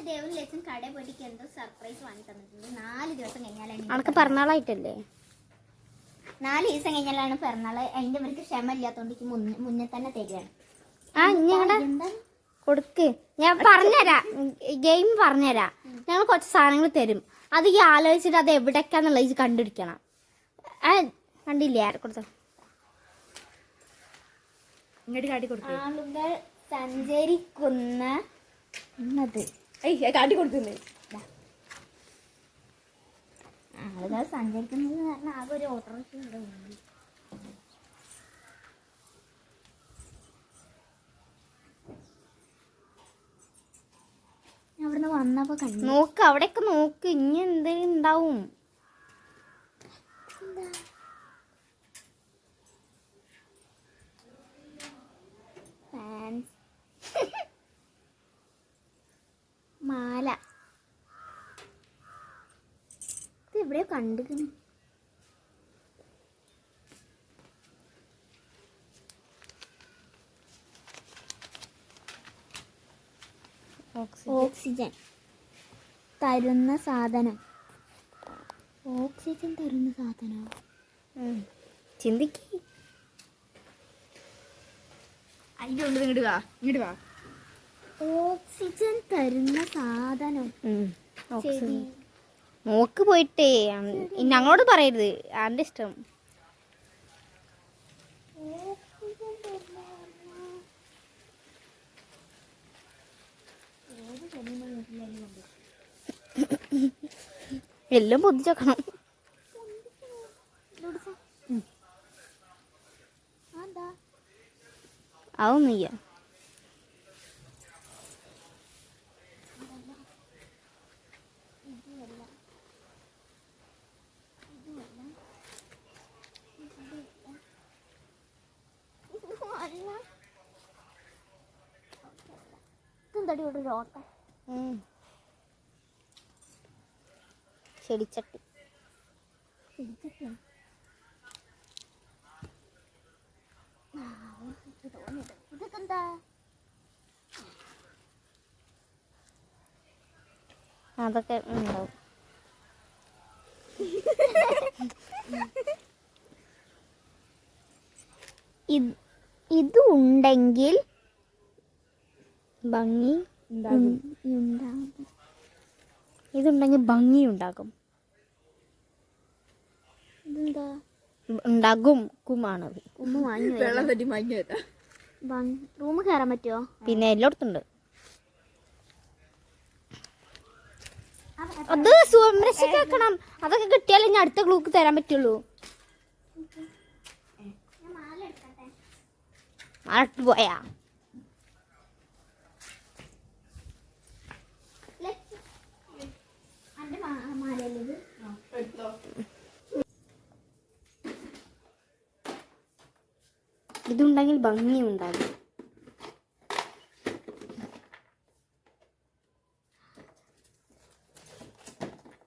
ദേവൻ കടയിൽ പോയിട്ട് എന്തോ സർപ്രൈസ് വാങ്ങി തന്നിട്ടുണ്ട്. 4 ദിവസം കഴിഞ്ഞാലാണ് അനക്ക് പിറന്നാളായിട്ടല്ലേ? 4 ദിവസം കഴിഞ്ഞാലാണ് പിറന്നാള്. അതിന്റെ ഇവർക്ക് ക്ഷമ ഇല്ലാത്തോണ്ട് മുന്നേ തന്നെ തരികയാണ്. എന്താ കൊടുക്ക്, ഞാൻ പറഞ്ഞുതരാം, ഗെയിം പറഞ്ഞുതരാം. ഞങ്ങൾ കുറച്ച് സാധനങ്ങൾ തരും, അത് ഈ ആലോചിച്ചിട്ട് അത് എവിടേക്കാന്നുള്ളത് ഇത് കണ്ടുപിടിക്കണം. കണ്ടില്ലേ ആരെ കൊടുത്ത ഇങ്ങോട്ട് കാട്ടി കൊടുക്കും. ആളുകൾ സഞ്ചരിക്കുന്ന കാട്ടി കൊടുക്കുന്നത് ആളുകൾ സഞ്ചരിക്കുന്നത് പറഞ്ഞാൽ ആകെ ഒരു ഓട്ടോറിക്ഷ ഇവിടെ ഉണ്ട്. അവിടുന്ന് വന്നപ്പോ നോക്ക്, അവിടെയൊക്കെ നോക്ക്, ഇനി എന്തെങ്കിലും ഉണ്ടാവും. മാല ഇത് എവിടെയോ കണ്ടിരിക്കുന്നു. ഓക്സിജൻ തരുന്ന സാധനം. ഓക്സിജൻ തരുന്ന സാധനം ചിന്തിക്ക്. ഇങ്ങോട്ട് വാ. ഓക്സിജൻ തരുന്ന സാധനം. നോക്ക് പോയിട്ടേ, ഞങ്ങളോട് പറയരുത്, ആരുടെ ഇഷ്ടം. എല്ലാം പൊതിച്ചേക്കണം. അതൊന്നുമില്ല. ചെടിച്ചട്ടി. ഇതെന്താ? അതൊക്കെ ഉണ്ടാവും. ഇത് ഉണ്ടെങ്കിൽ ഭംഗി ഇതുണ്ടെങ്കിൽ ഭംഗി ഉണ്ടാകും. ഇതെന്താ? ഉണ്ടാകും. കുമാണത്. റൂം കയറാൻ പറ്റുമോ? പിന്നെ എല്ലായിടത്തുണ്ട്. അത് സംരക്ഷിക്കണം. അതൊക്കെ കിട്ടിയാലേ ഞാൻ അടുത്ത ക്ലൂക്ക് തരാൻ പറ്റുള്ളൂ. മാലട്ട് പോയാ ഇതുണ്ടെങ്കിൽ ഭംഗി ഉണ്ടാകും.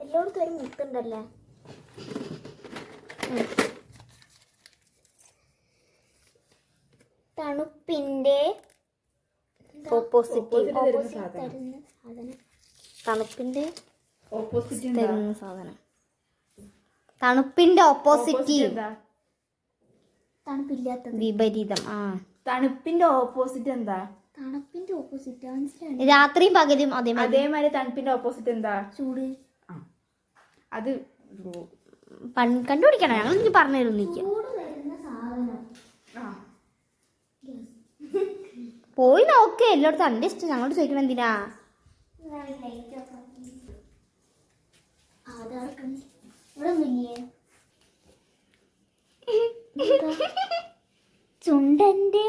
എല്ലായിടത്തും ഒരു മുത്തുണ്ടല്ലേ? തണുപ്പിന്റെ ഓപ്പോസിറ്റ്. തണുപ്പിന്റെ തരുന്ന സാധനം. തണുപ്പിന്റെ ഓപ്പോസിറ്റ്. തണുപ്പില്ലാത്തത്. വിപരീതം. തണുപ്പിന്റെ ഓപ്പോസിറ്റ് എന്താ? തണുപ്പിന്റെ ഓപ്പോസിറ്റ് മനസ്സിലായി. രാത്രിയും പകലും അതേമാതിരി തണുപ്പിന്റെ ഓപ്പോസിറ്റ് എന്താ? ചൂട്. അത് കണ്ടുപിടിക്കണം. ഞങ്ങൾ എനിക്ക് പറഞ്ഞു തരുന്നില്ല. പോയി നോക്ക് എല്ലായിടത്തും. എൻ്റെ ഇഷ്ടം. ഞങ്ങളോട് ചോദിക്കണം എന്തിനാ? ചുണ്ടന്റെ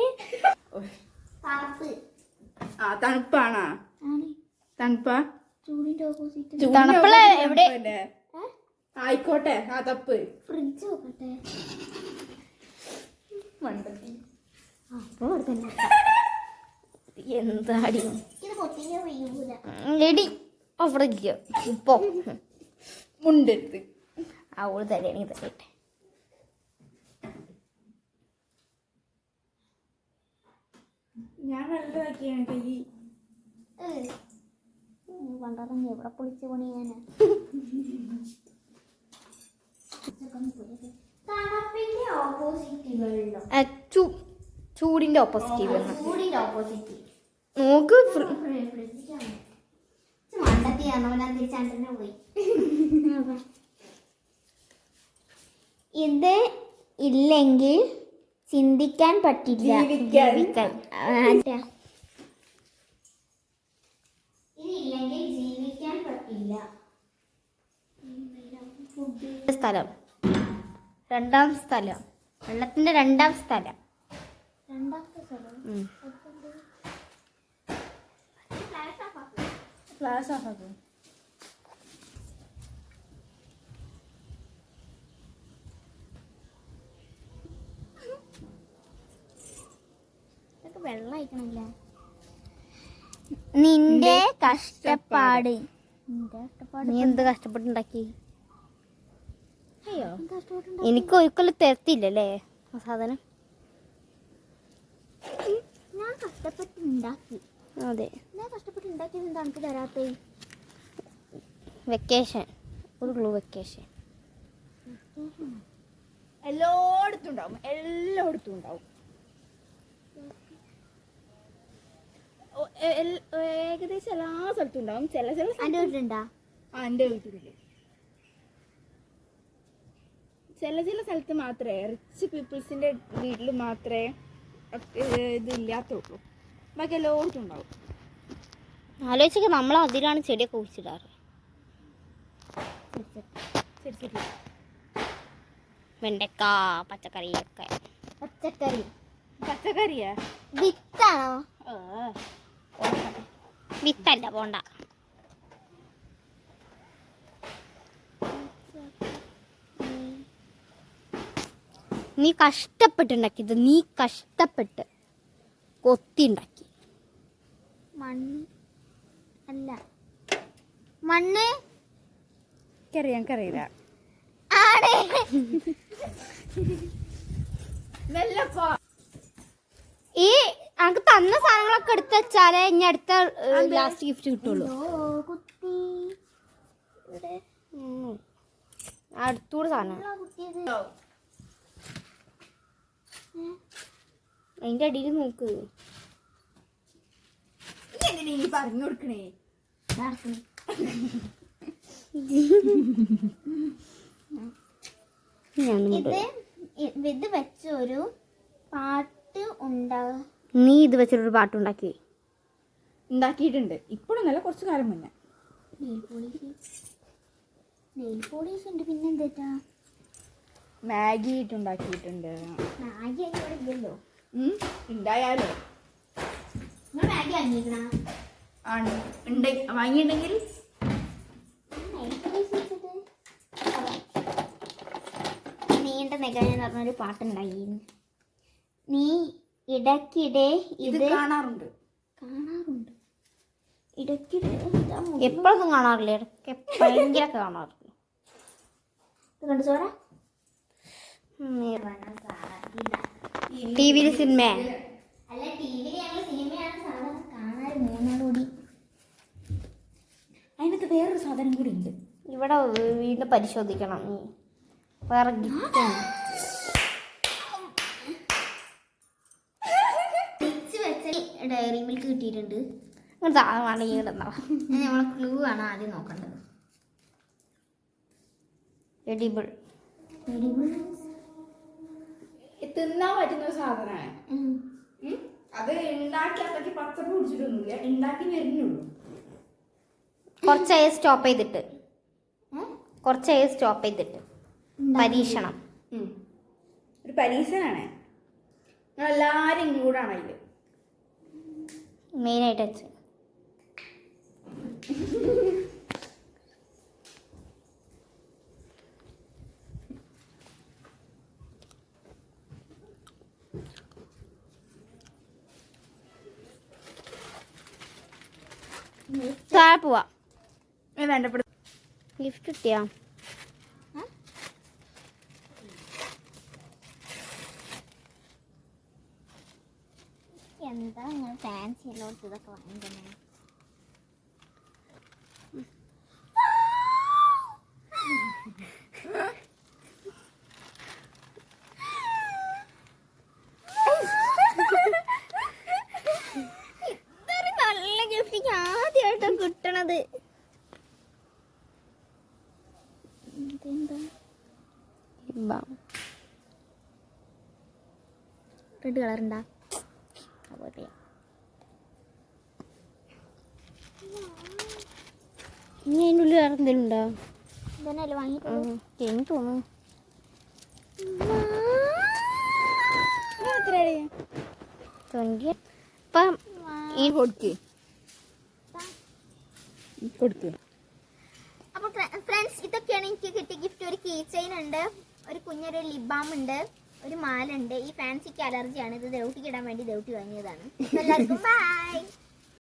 തണുപ്പാണാ? തണുപ്പാ? ചൂടിന്റെ ഓപ്പോസിറ്റ്. തണുപ്പുള്ള എവിടെ? ആയിക്കോട്ടെ. തപ്പ്. ഫ്രിഡ്ജ് നോക്കട്ടെ. എന്താടി ഇത് പൊട്ടിയ പെയ്യൂല. എടി അവിടെ ഇല്ല. ഇപ്പോ മുണ്ടെടുത്ത് അവള് തരണെങ്കിൽ തരട്ടെ. ഞാൻ വെള്ളമാക്കിയാണ് കൈ. പണ്ടാറങ്ങി എവിടെ പൊളിച്ച് പണിയാനാ? തണുപ്പിന്റെ ഓപ്പോസിറ്റ് വെള്ളം, ചൂടിന്റെ ഓപ്പോസിറ്റീവ് ചൂടിന്റെ ഓപ്പോസിറ്റ് നോക്ക്. മണ്ടത്തിയാണോ തിരിച്ചാണ്ടന്നെ പോയി. ഇത് ഇല്ലെങ്കിൽ ചിന്തിക്കാൻ പറ്റില്ല, ജീവിക്കാൻ. ഇതില്ലെങ്കിൽ ജീവിക്കാൻ പറ്റില്ല. സ്ഥലം, രണ്ടാം സ്ഥലം, വെള്ളത്തിന്റെ രണ്ടാം സ്ഥലം. രണ്ടാമത്തെ സ്ഥലം ക്ലാസ് ആക്കും. വെള്ളം അയക്കണില്ല. നിന്റെ കഷ്ടപ്പാട്. കഷ്ടപ്പാട് നീ എന്ത് കഷ്ടപ്പെട്ടുണ്ടാക്കി? അയ്യോ എനിക്ക് ഒരിക്കലും തരത്തില്ലല്ലേ ആ സാധനം. ഞാൻ കഷ്ടപ്പെട്ടുണ്ടാക്കി. അതെ, ഞാൻ കഷ്ടപ്പെട്ടുണ്ടാക്കിയത് എന്താ എനിക്ക് തരാത്തേ? വെക്കേഷൻ, ഒരു ക്ലൂ വെക്കേഷൻ. എല്ലായിടത്തും ഉണ്ടാവും, എല്ലായിടത്തും ഉണ്ടാവും. ഏകദേശം എല്ലാ സ്ഥലത്തും ഉണ്ടാവും. ചില എൻ്റെ വീട്ടിലുണ്ടാ? എൻ്റെ വീട്ടില് ചില സ്ഥലത്ത് മാത്രമേ, റിച്ച് പീപ്പിൾസിന്റെ വീട്ടിൽ മാത്രമേ ഇത് ഇല്ലാത്തുള്ളൂ. ബാക്കി എല്ലായിടത്തും ഉണ്ടാവും. ആലോചിച്ചൊക്കെ നമ്മൾ അതിലാണ് ചെടിയൊക്കെ കുഴിച്ചിടാറ്. ശരി ശരി. വെണ്ടക്ക, പച്ചക്കറിയൊക്കെ. പച്ചക്കറി പച്ചക്കറിയാ? വിത്താണോ? വിത്തല്ല, പോണ്ട. നീ കഷ്ടപ്പെട്ടുണ്ടാക്കിയത്, നീ കഷ്ടപ്പെട്ട് കൊത്തിണ്ടാക്കി. മണ്ണ് അല്ല, മണ്ണ് എനിക്കറിയില്ല. ആണ്. ഈ അനക്ക് തന്ന സാധനങ്ങളൊക്കെ എടുത്ത് വെച്ചാലേ ഇനി അടുത്ത ലാസ്റ്റ് ഗിഫ്റ്റ് കിട്ടുള്ളൂ. കുത്തി ഇവിടെ അടുത്തൂടെ സാധനം കുത്തിയത്. അതിന്റെ അടിയിൽ നോക്ക്. നീ പറഞ്ഞു കൊടുക്കണേ. ഇത് വെച്ചൊരു പാട്ട് ഉണ്ടാകും. നീ ഇത് വെച്ചിട്ടൊരു പാട്ടുണ്ടാക്കി? ഉണ്ടാക്കിയിട്ടുണ്ട്. ഇപ്പോഴൊന്നല്ല, കുറച്ച് കാലം മുന്നേ. നെയിൽ പോളിഷ് ഉണ്ട്. പിന്നെന്താ? മാഗി ഇട്ടുണ്ടാക്കിയിട്ടുണ്ട്. മാഗി ഇവിടെ ഇല്ലല്ലോ. ഉണ്ടായാലോ? നിങ്ങൾ മാഗി വാങ്ങിക്കണ? വാങ്ങിയിട്ടുണ്ടെങ്കിൽ നീണ്ട നികഴ എന്ന് പറഞ്ഞൊരു പാട്ടുണ്ടായി. നീ ഇടയ്ക്കിടെ ഇത് കാണാറുണ്ട്. ഇടയ്ക്കിടെ എപ്പോഴൊന്നും കാണാറില്ല, ഇടയ്ക്ക് എപ്പോഴെങ്കിലൊക്കെ കാണാറില്ല. ഇത് കണ്ടു ചോര. ടി വിയിൽ സിനിമ അല്ല, ടിവിയിൽ ഞങ്ങൾ സിനിമയാണ് സാധാരണ കാണാറ്. മൂന്നാളുകൂടി. അതിനകത്ത് വേറൊരു സാധനം കൂടി ഉണ്ട്. ഇവിടെ വീണ്ടും പരിശോധിക്കണം. നീ വേറെ ഗിഫ്റ്റ് ഡയറി മിൽക്ക് കിട്ടിയിട്ടുണ്ട്. നമ്മളെ ക്ലൂ ആണ് ആദ്യം നോക്കേണ്ടത്. എഡിബിൾ. തിന്നാൻ പറ്റുന്ന ഒരു സാധനമാണ്. അത് ഉണ്ടാക്കി അത്രയ്ക്ക് പച്ചപ്പ് പിടിച്ചിട്ടൊന്നുമില്ല, ഉണ്ടാക്കി വരുന്നുള്ളൂ. കുറച്ചായി സ്റ്റോപ്പ് ചെയ്തിട്ട് പരീക്ഷണം. ഒരു പരീക്ഷനാണ്. എല്ലാവരും ഇൻക്ലൂഡാണ് അതിൽ. മെയിനായിട്ട് വെച്ച് താഴെ പോവാ. വേണ്ടപ്പെടും. ഗിഫ്റ്റ് കിട്ടിയാ? എന്താ നിങ്ങൾ ഫാൻസി എല്ലായിടത്തും ഇതൊക്കെ വാങ്ങിക്കുന്നത്? ആദ്യമായിട്ടാണ് കിട്ടണത്. റെഡ് കളർ ഉണ്ടാ ഇനി അതിനുള്ളിൽ വേറെ എന്തെങ്കിലും ഉണ്ടോ? ഇതന്നെയല്ലേ വാങ്ങിയിട്ട് എനിക്ക് തോന്നുന്നു ഇപ്പം ഈ കൊടുക്ക് അപ്പോൾ ഫ്രണ്ട്സ്, ഇതൊക്കെയാണ് എനിക്ക് കിട്ടിയ ഗിഫ്റ്റ്. ഒരു കീ ചെയിൻ ഉണ്ട്, ഒരു കുഞ്ഞൊരു ലിപ് ബാം ഉണ്ട്, ഒരു മാല ഉണ്ട്. ഈ ഫാൻസിക്ക് അലർജിയാണ്, ഇത് ദേവട്ടിക്ക് ഇടാൻ വേണ്ടി ദേവട്ടി വാങ്ങിയതാണ്. എല്ലാവർക്കും ബൈ.